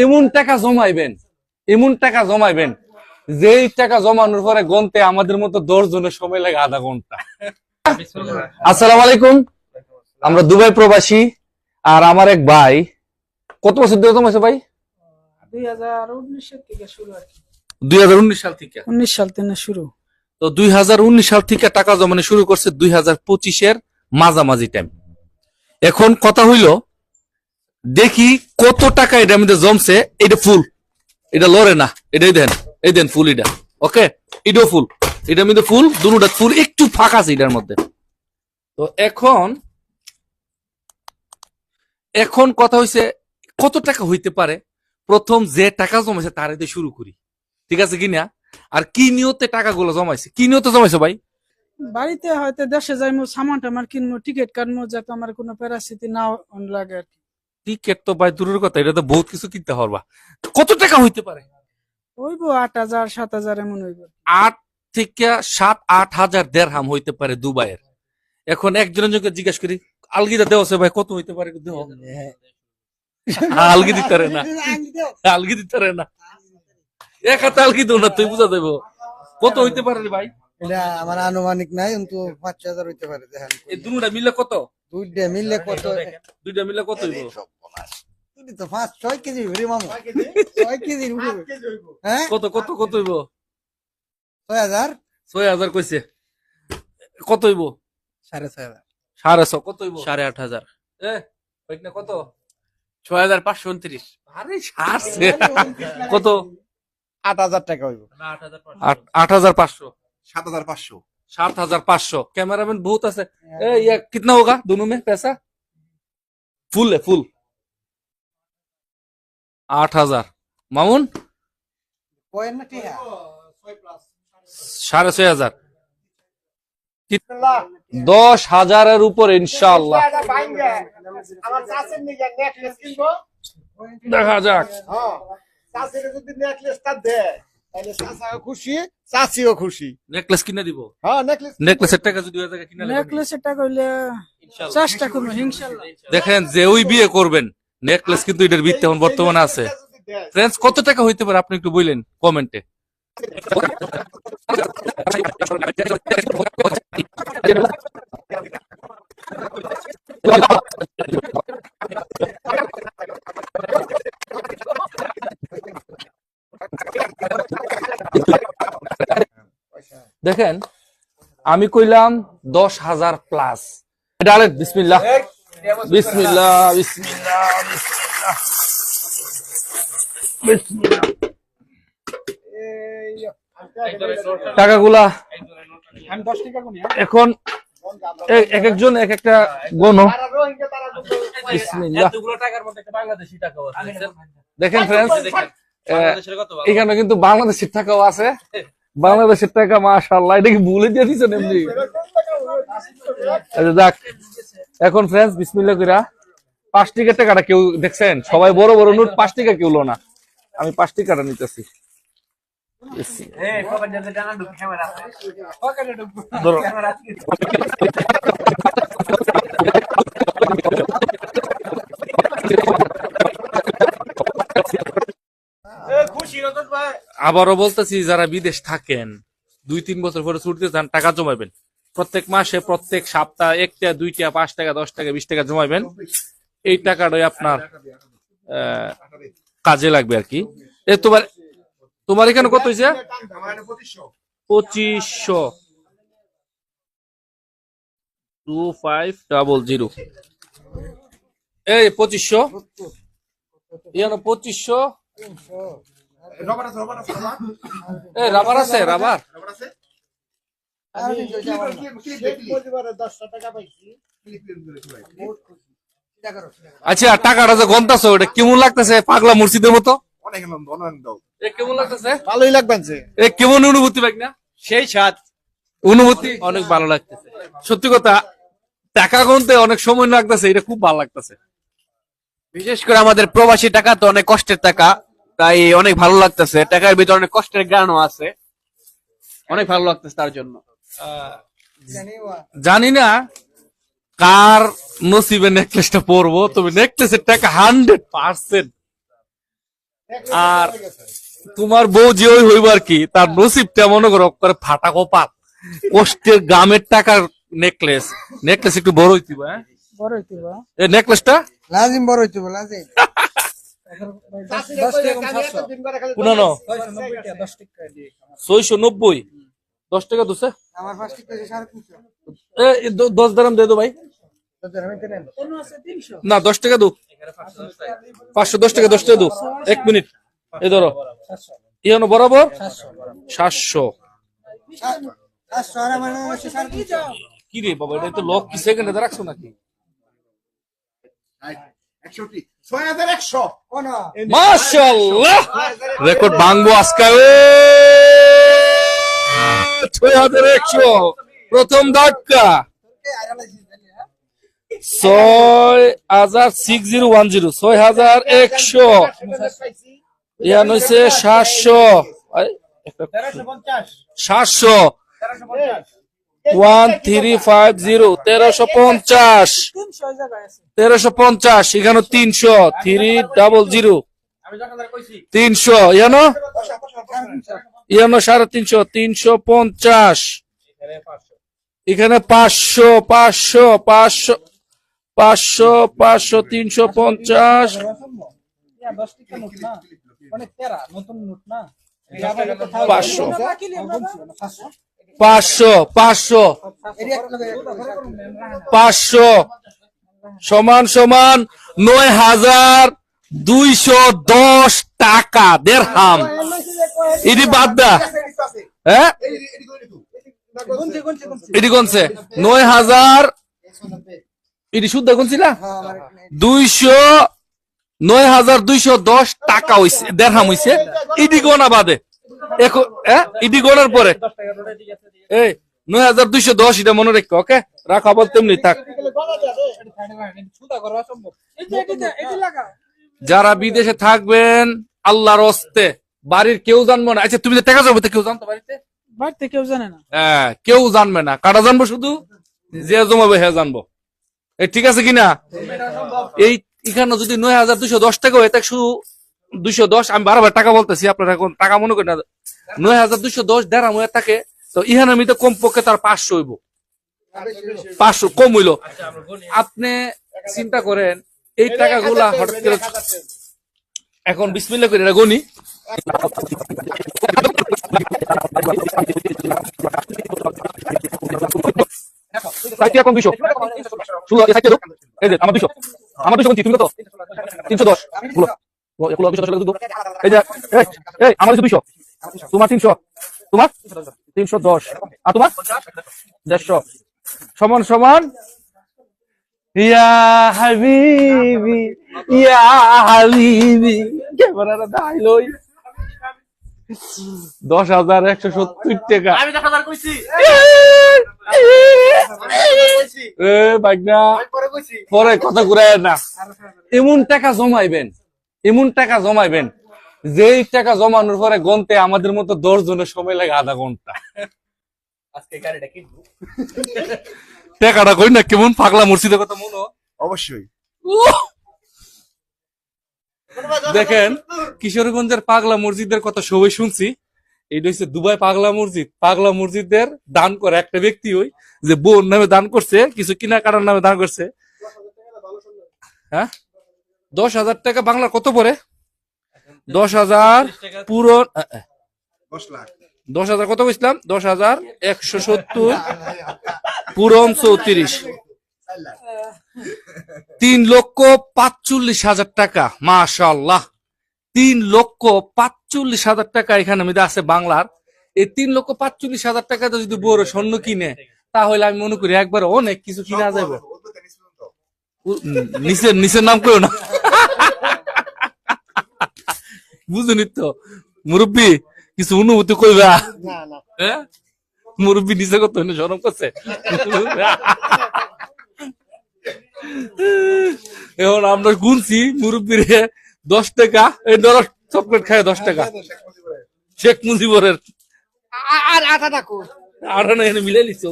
এমন টাকা জমাইবেন, এমন টাকা জমাইবেন, যেই টাকা জমানোর পরে গনতে আমাদের মতো 10 জনের সময় লাগে আধা ঘন্টা। আসসালামু আলাইকুম, আমরা দুবাই প্রবাসী। আর আমার এক ভাই, কত বছর ধরে জমাইছে ভাই? 2019 থেকে শুরু আর কি। 2019 সাল থেকে। 19 সাল থেকে শুরু। তো 2019 সাল থেকে টাকা জমানো শুরু করছে 2025-এর মাঝামাঝি টাইম। এখন কথা হইল, দেখি কত টাকা এটা মধ্যে জমছে। এটা ফুল, এটা লড়ে না, এটাই দেন, এই দেন ফুল, এটা ওকে, এটাও ফুল, এটার মধ্যে ফুল, দুটা ফুল, একটু ফাঁকা আছে এটার মধ্যে। তো এখন কথা হইছে কত টাকা হইতে পারে। প্রথম যে টাকা জমাইছে তার দিয়ে শুরু করি, ঠিক আছে কিনা? আর কি নিয়তে টাকাগুলো জমাইছে, কি নিয়তে জমাইছে ভাই? বাড়িতে হয়তো দেশে যাইমু, সামান টামান কিনবো, টিকিট কাটবো, যাতে আমার কোনো প্যারাসিটি না লাগে আর কি। টিকেট তো ভাই দূরের কথা, এটা তো বহুত কিছু কিনতে পারবা। কত টাকা হইতে পারে? হইবো 8,000 7,000 এমন হইব। 8 থেকে 7-8 হাজার দেড়হাম হইতে পারে দুবাইয়ের। এখন একজনের জনকে জিজ্ঞাসা করি, আলগিদা দেওয়া আছে ভাই, কত হইতে পারে? আলগি দিতে পারে না, আলগি দিতে পারে না, এক হাতে আলগি দেবো না, তুই বুঝা দেবো কত হইতে পারে রে ভাই? এটা আমার আনুমানিক নাই, কিন্তু 5,000 হইতে পারে। দেখেন এই দুটা মিলে কত? দুইটা মিললে কত? দুইটা মিলে কত হইব? তুমি তো 5-6 কেজি হইবে রে মামু। 6 কেজি হইবে। হ্যাঁ, কত কত কত হইব? 6,000 6,000 কইছে, কত হইব? 6,500 6,500 কত হইব? 8,500 এ হইত না কত? 6,529 আরে ছাড়ছে কত? 8,000 টাকা হইব। 8,500 7,500 7,500। कैमरामैन बहुत আছে। ए ये कितना होगा दोनों में पैसा? फुल है, फुल 8,000। मामून কয়েন না টিয়া? 6,500। 10,000-এর উপরে ইনশাআল্লাহ। দেখা যাক। খুশি, চাচিও খুশি। নেকলেস কিনে দিব। হ্যাঁ, নেকলেস। নেকলেসের টাকা যদি ওই জায়গায় কিনে নেবেন। নেকলেসের টাকা হইলে চেষ্টা করবো ইনশাআল্লাহ। দেখেন যে ওই বিয়ে করবেন, নেকলেস কিন্তু এটার ভিত্তি এখন বর্তমানে আছে। ফ্রেন্ডস, কত টাকা হইতে পারে আপনি একটু বললেন কমেন্টে। দেখেন আমি কইলাম 10,000 প্লাস। ডাইরেক্ট বিসমিল্লাহ বিসমিল্লাহ বিসমিল্লাহ বিসমিল্লাহ বিসমিল্লাহ। টাকাগুলা আমি 10 টাকা গুনি। এখন এক একজন এক একটা গণ। বিসমিল্লাহ। এতগুলো টাকার মধ্যে একটা বাংলাদেশি টাকাও আছে। দেখেন ফ্রেন্ডস, বাংলাদেশের কত ভালো? এখানে কিন্তু বাংলাদেশের টাকাও আছে। বাংলাদেশের টাকা মাশাআল্লাহ, এটা কি ভুলে দিয়ে দিছেন এমনি? আচ্ছা যাক, এখন ফ্রেন্ডস বিসমিল্লাহ কইরা 5 টিকেট টাকাটা কেউ দেখছেন? সবাই বড় বড় নোট, 5 টাকা কেউ লো না। আমি 5 টাকাটা নিতেছি। ধরো। আবারও বলতেছি, যারা বিদেশ থাকেন 2-3 বছর পরে ছুটতে চান, টাকা জমাবেন। প্রত্যেক মাসে, প্রত্যেক সপ্তাহে 1 টাকা 2 টাকা 5 টাকা 10 টাকা 20 টাকা জমাবেন। এই টাকাটাই আপনার কাজে লাগবে আর কি। তোমার এখানে কত হয়েছে? 2500। 2500। এই 2500, ইয়ানো 2500। এই রাবার আছে, রাবার। আচ্ছা, টাকাটা যে গন্তাছো, ওটা কেমন লাগতেছে? পাগলা মুর্শিদের মতো অনেক আনন্দ, অনেক আনন্দ। কেমন লাগতেছে? ভালোই লাগবেছে। কেমন অনুভূতি ভাই না? সেই স্বাদ, অনুভূতি অনেক ভালো লাগতেছে। সত্যি কথা, টাকা গুনতে অনেক সময় লাগতেছে, এটা খুব ভালো লাগতেছে। বিশেষ করে আমাদের প্রবাসী টাকা তো অনেক কষ্টের টাকা, তাই অনেক ভালো লাগতেছে। টাকার ভিতরে অনেক কষ্টের জ্ঞানও আছে, অনেক ভালো লাগতেছে তার জন্য। জানি না কার নসিবে নেকলেসটা পরবো, তবে নেকলেসের টাকা 100% আর তোমার বউ যে ওই হইব আর কি, তার নসিবটা মনে করো করে ফাটা কপাল, কষ্টের গ্রামের টাকার নেকলেস। নেকলেস একটু বড় হইতে হবে, হ্যাঁ বড় হইতে বা এই নেকলেসটা লাজিম বড় হইতে বল লাজিম 10 টাকা কম 700 পুরানো 10 টাকা দিয়ে 690, 10 টাকা দুসে আমার 5 টাকা 350 10 দাম দে দো ভাই। কোন আছে 300 না 10 টাকা দো, 510 টাকা 10 টাকা দো। 1 মিনিট এই ধরো, ইয়ানো বরাবর 700। 500 আর আমার 350 কি রে বাবা, এটা তো লক কি সেকেন্ডে রাখছো নাকি? 61 6100 কোন মাশাআল্লাহ, রেকর্ড ভাঙবো আজকে। 6100 প্রথম ধাক্কা। 6010 6100 ইয়ান হইছে 700 700 1350 1350 300 জায়গায় আছে 1350 এখানে 300 300 300 ইয়ানো ইয়ানো 350 350 এখানে 500 500 500 500 500 350 ইয়া 10 টাকা নোট না অনেক তেরা নতুন নোট না 500 500 500 500 500 সমান সমান 9210 টাকা দেড়হাম। এটি বাদ দা, হ্যাঁ এটি কোনছে 9000, এটি শুদ্ধ কোনছিল 9210 টাকা হইছে, দেড়হাম হইছে। ইডি গোনা বাদে এখন, ইডি গোনার পরে এই 9210 এটা মনে রাখো, ওকে রাখা বল তেমনি থাক। যারা বিদেশে থাকবেন আল্লাহর হস্তে, বাড়ির কেউ জানবো না। আচ্ছা তুমি যে টাকা জমাতে কেউ জানতো বাড়িতে? বাড়িতে কেউ জানে না হ্যাঁ কেউ জানবে না, কাটা জানবো শুধু যে জমাবে হ্যাঁ জানবো। এই ঠিক আছে কিনা? এই এখানে যদি 9210 টাকা হয়, তা শুধু 210, আমি বারবার টাকা বলতেছি, আপনারা এখন টাকা মনে করেন না। 9210 দেড়হাম হয়ে থাকে, তো ইহানের মধ্যে কমপক্ষে তার 500 হইব, 500 কম হইলো। আপনি চিন্তা করেন এই টাকাগুলা হঠাৎ করে এখন বিসমিল্লাহ করে এটা গনি। কম 200 শুধু এই যে আমার 200, আমার 200 তুমি কত 310 এই যে এই আমার 200, তোমার 300, তোমার 310 আর তোমার 150 সমান সমান। ইয়া হাবিবি ইয়া হাবিবি ক্যামেরাটা দাইলো 10,170 টাকা। আমি 10,000 কইছি এ বাগনা পরে কথা ঘুরায় না। এমন টাকা জমাইবেন, এমন টাকা জমাইবেন, যেই টাকা জমানোর পরে গনতে আমাদের মতো 10 জনের সময় লাগে আধা ঘন্টা। আজকে গাড়িটা কিনবো। টাকাটা কই না কেমন পাগলা মসজিদের কথা মনে হয়? অবশ্যই দেখেন কিশোরগঞ্জের পাগলা মসজিদের কথা সবাই শুনছি, এটা হচ্ছে দুবাই পাগলা মসজিদ। পাগলা মসজিদের দান করে একটা ব্যক্তি ওই যে বোন নামে দান করছে, কিছু কিনা কাটার নামে দান করছে। হ্যাঁ 10,000 টাকা বাংলা কত পরে? 10,000 পুরো 10 লাখ 10,000 কত বুঝলাম? 10,170 পূরণ 34 3,45,000 টাকা। মাশাআল্লাহ 3,45,000 টাকা এখানে মধ্যে আছে বাংলার। এই 3,45,000 টাকাতে যদি বড় স্বর্ণ কিনে, তাহলে আমি মনে করি একবার অনেক কিছু কিনা যাবে। নিচের নিচের নাম কেউ না বুঝুনি তো মুরব্বী, কিছু অনুভূতি কইবা? হ্যাঁ মুরব্বী নিচে কত শরম করছে। এখন আমরা গুনছি মুরব্বীর 10 টাকা, এই ধরো চকলেট খায় 10 টাকা শেখ মুজিবরের। আর আটা ডাকো আর না এনে মিলে নিচ্ছে